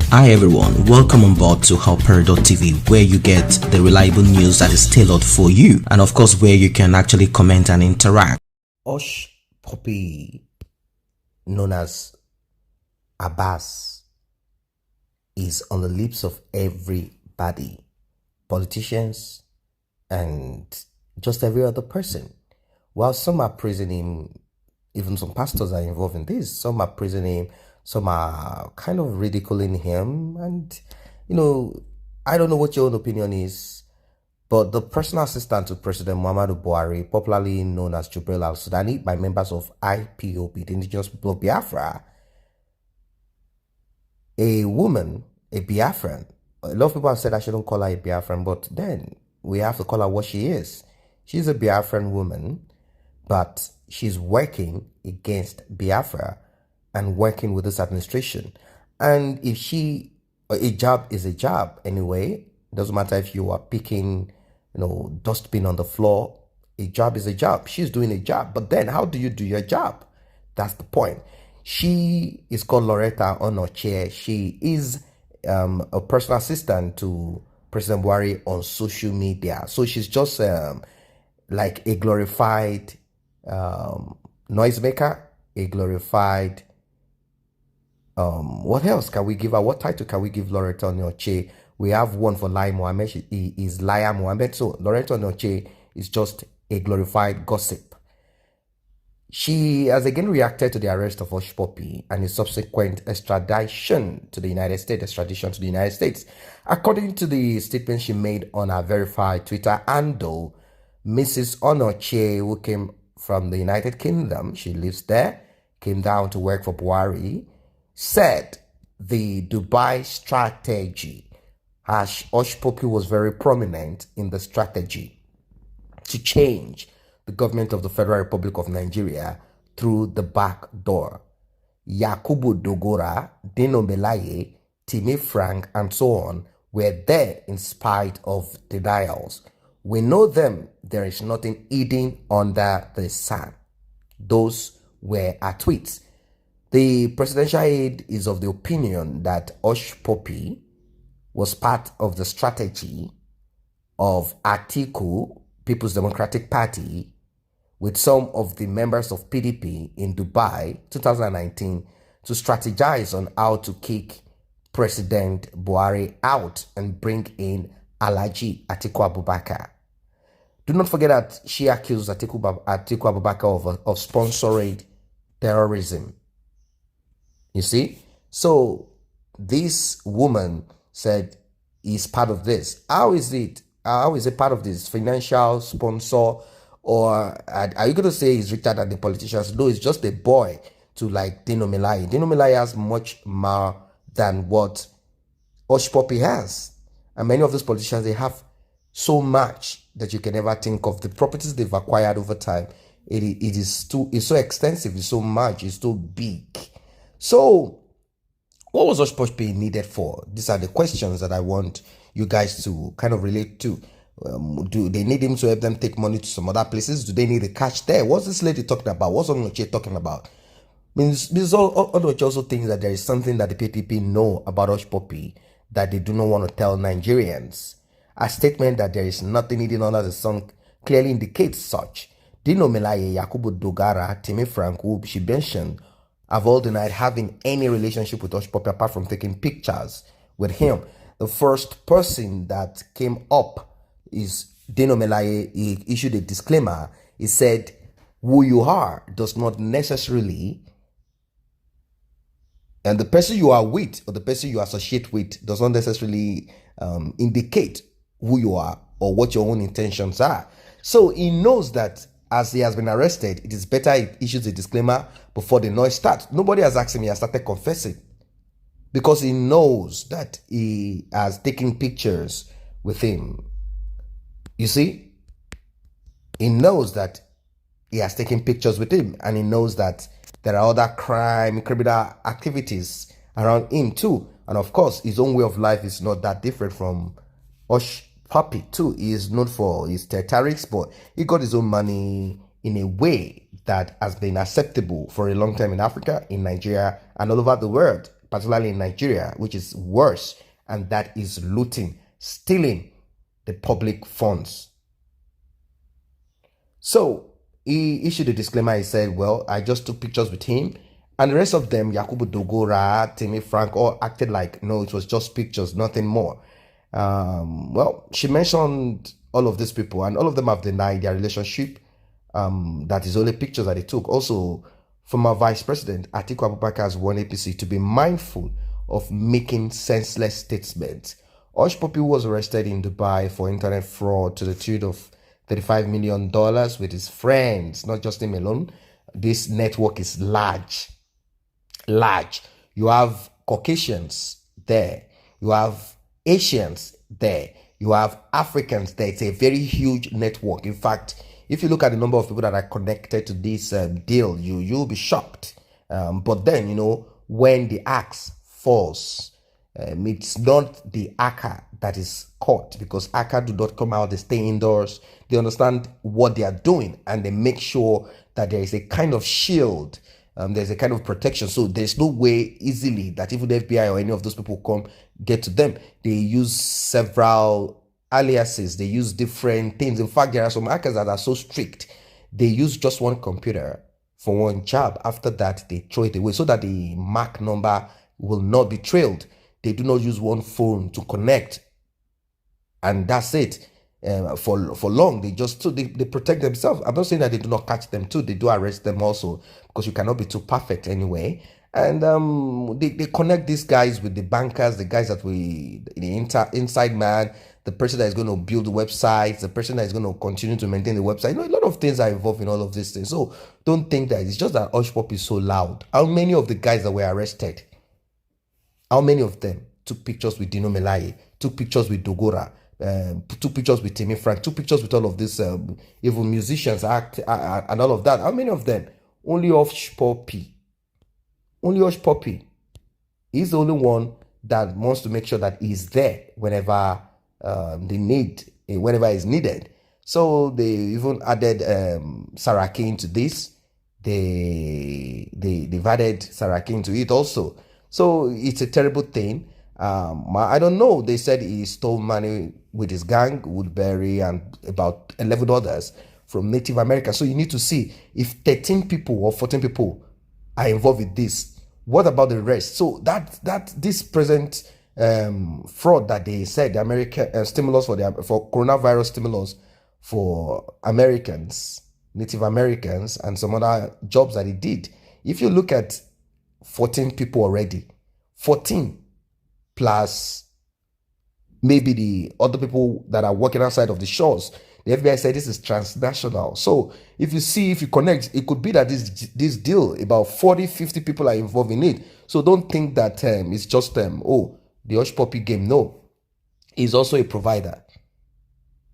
Hi everyone, welcome on board to Hushpupi.tv, where you get the reliable news that is tailored for you, and of course where you can actually comment and interact. Hushpupi, known as Abbas, is on the lips of everybody, politicians and just every other person. While some are praising him, even some pastors are involved in this, some are praising him, some are kind of ridiculing him, and I don't know what your own opinion is, but the personal assistant to President Muhammadu Buhari, popularly known as Jubril al-Sudani by members of IPOB, the indigenous people of Biafra, a woman, a Biafran. A lot of people have said I shouldn't call her a Biafran, but then we have to call her what she is. She's a Biafran woman, but she's working against Biafra and working with this administration. And if a job is a job anyway, it doesn't matter if you are picking, dustbin on the floor, a job is a job. She's doing a job, but then how do you do your job? That's the point. She is called Loretta Onochie. She is a personal assistant to President Buhari on social media. So she's just like a glorified noisemaker, a glorified what else can we give her? What title can we give Loretta Onochie? We have one for Lai Mohammed. She is Laya Mohammed. So Loretta Onochie is just a glorified gossip. She has again reacted to the arrest of Hushpupi and his subsequent extradition to the United States. According to the statement she made on her verified Twitter handle, Mrs. Onochie, who came from the United Kingdom, she lives there, came down to work for Buhari, said the Dubai strategy, Hushpupi was very prominent in the strategy to change the government of the Federal Republic of Nigeria through the back door. Yakubu Dogora, Dino Melaye, Timi Frank, and so on were there in spite of denials. We know them. There is nothing hidden under the sun. Those were our tweets. The presidential aide is of the opinion that Hushpupi was part of the strategy of Atiku, People's Democratic Party, with some of the members of PDP in Dubai 2019 to strategize on how to kick President Buhari out and bring in Alhaji Atiku Abubakar. Do not forget that she accused Atiku Abubakar of sponsoring terrorism. You see? So this woman said he's part of this. How is it part of this? Financial sponsor? Or are you going to say he's richer than the politicians? No, he's just a boy to like Dino Melaye. Dino Melaye has much more than what Hushpupi has. And many of those politicians, they have so much that you can never think of. The properties they've acquired over time, it's so extensive, it's so much, it's so big. So what was Hushpupi needed for? These are the questions that I want you guys to kind of relate to. Do they need him to help them take money to some other places? Do they need the cash there? What's this lady talking about? What's Onochie talking about? Means Onochie also thinks that there is something that the PPP know about Hushpupi that they do not want to tell Nigerians. A statement that there is nothing hidden under the sun clearly indicates such. Dino Melaye, Yakubu Dogara, Timi Frank, who she mentioned, have all denied having any relationship with Hushpupi apart from taking pictures with him. The first person that came up is Dino Melaye. He issued a disclaimer. He said, who you are does not necessarily, and the person you are with or the person you associate with does not necessarily indicate who you are or what your own intentions are. So he knows that as he has been arrested, it is better he issues a disclaimer before the noise starts. Nobody has asked him, he has started confessing because he knows that he has taken pictures with him. You see, he knows that he has taken pictures with him, and he knows that there are other criminal activities around him too. And of course, his own way of life is not that different from Hushpupi too. He is known for his territories, but he got his own money in a way that has been acceptable for a long time in Africa, in Nigeria, and all over the world. particularly in Nigeria, which is worse, and that is looting, stealing the public funds. So he issued a disclaimer. He said, well, I just took pictures with him. And the rest of them, Yakubu Dogora, Timmy Frank, all acted like, no, it was just pictures, nothing more. Well, she mentioned all of these people, and all of them have denied their relationship. That is only pictures that they took. Also, former Vice President Atiku Abubakar has warned APC to be mindful of making senseless statements. Hushpupi was arrested in Dubai for internet fraud to the tune of $35 million with his friends, not just him alone. This network is large. You have Caucasians there. You have Asians there. You have Africans there. It's a very huge network. In fact, if you look at the number of people that are connected to this deal, you'll be shocked. But then, when the axe falls, it's not the ACA that is caught, because ACA do not come out, they stay indoors, they understand what they are doing, and they make sure that there is a kind of shield, there's a kind of protection. So there's no way easily that even the FBI or any of those people come get to them. They use several aliases, they use different things. In fact, there are some hackers that are so strict, they use just one computer for one job. After that, they throw it away so that the MAC number will not be trailed. They do not use one phone to connect, and that's it. For long, they just they protect themselves. I'm not saying that they do not catch them too. They do arrest them also, because you cannot be too perfect anyway. And they connect these guys with the bankers, the guys that the inside man, the person that is going to build the websites, the person that is going to continue to maintain the website. A lot of things are involved in all of these things. So don't think that it's just that Hushpupi is so loud. How many of the guys that were arrested, how many of them took pictures with Dino Melaye, took pictures with Dogora, took pictures with Timmy Frank, took pictures with all of these even musicians and all of that? How many of them? Only Hushpupi. Only Hushpupi. He's the only one that wants to make sure that he's there whenever whenever is needed. So they even added Saraki into this. They've added Saraki into it also. So it's a terrible thing. I don't know. They said he stole money with his gang, Woodbury, and about 11 others from Native Americans. So you need to see if 13 people or 14 people are involved with this. What about the rest? So that this present fraud that they said, the American stimulus for coronavirus stimulus for Americans, Native Americans, and some other jobs that he did. If you look at 14 people already, 14 plus maybe the other people that are working outside of the shores. The FBI said this is transnational. So if you connect, it could be that this deal, about 40, 50 people are involved in it. So don't think that it's just the Hushpupi game. No, he's also a provider.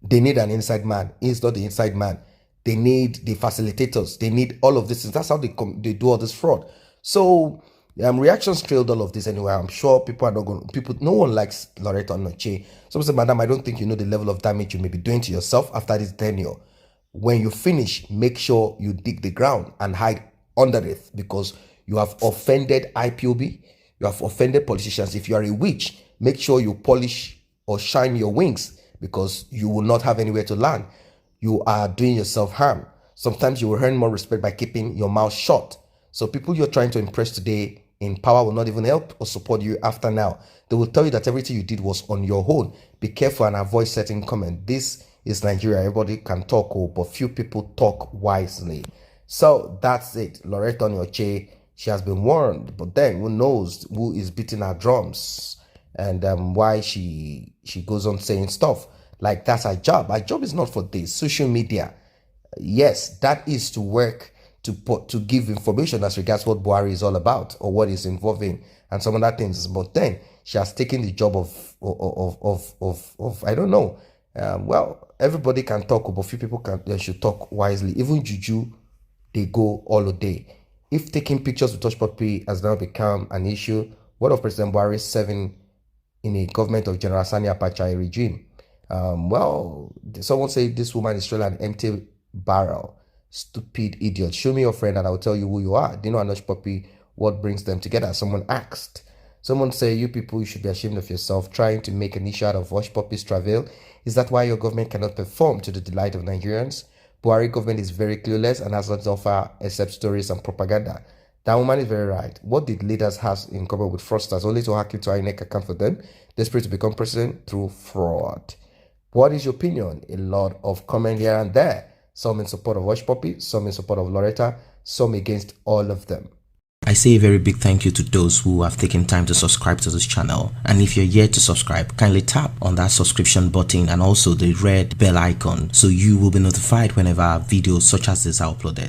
They need an inside man. He's not the inside man. They need the facilitators. They need all of this. That's how they do all this fraud. So reactions trailed all of this anyway. I'm sure people are not going. No one likes Loretta Noche. Some say, "Madam, I don't think you know the level of damage you may be doing to yourself after this tenure. When you finish, make sure you dig the ground and hide under it, because you have offended IPOB. You have offended politicians. If you are a witch, make sure you polish or shine your wings, because you will not have anywhere to land. You are doing yourself harm. Sometimes you will earn more respect by keeping your mouth shut. So people you're trying to impress today in power will not even help or support you after now. They will tell you that everything you did was on your own. Be careful and avoid certain comments. This is Nigeria. Everybody can talk, but few people talk wisely." So that's it. Loretta Noche, she has been warned, but then who knows who is beating her drums and why she goes on saying stuff like that's her job. Her job is not for this. Social media, yes, that is to work to give information as regards what Buhari is all about or what is involving and some other things. But then she has taken the job of I don't know. Well, everybody can talk, but few people should talk wisely. Even Juju, they go all the day. If taking pictures with Hushpupi has now become an issue, what of President Buhari serving in a government of General Sani Abacha regime? Well, someone say this woman is still an empty barrel. Stupid idiot. Show me your friend and I'll tell you who you are. Dino and Hushpupi, what brings them together? Someone asked. Someone say, you people, you should be ashamed of yourself trying to make an issue out of Hushpupi's travail. Is that why your government cannot perform to the delight of Nigerians? Buhari government is very clueless and has nothing to offer except stories and propaganda. That woman is very right. What did leaders have in common with fraudsters? Only to hack into INEC account for them, desperate to become president through fraud. What is your opinion? A lot of comment here and there. Some in support of Hushpupi, some in support of Loretta, some against all of them. I say a very big thank you to those who have taken time to subscribe to this channel, and if you're yet to subscribe, kindly tap on that subscription button and also the red bell icon so you will be notified whenever videos such as this are uploaded.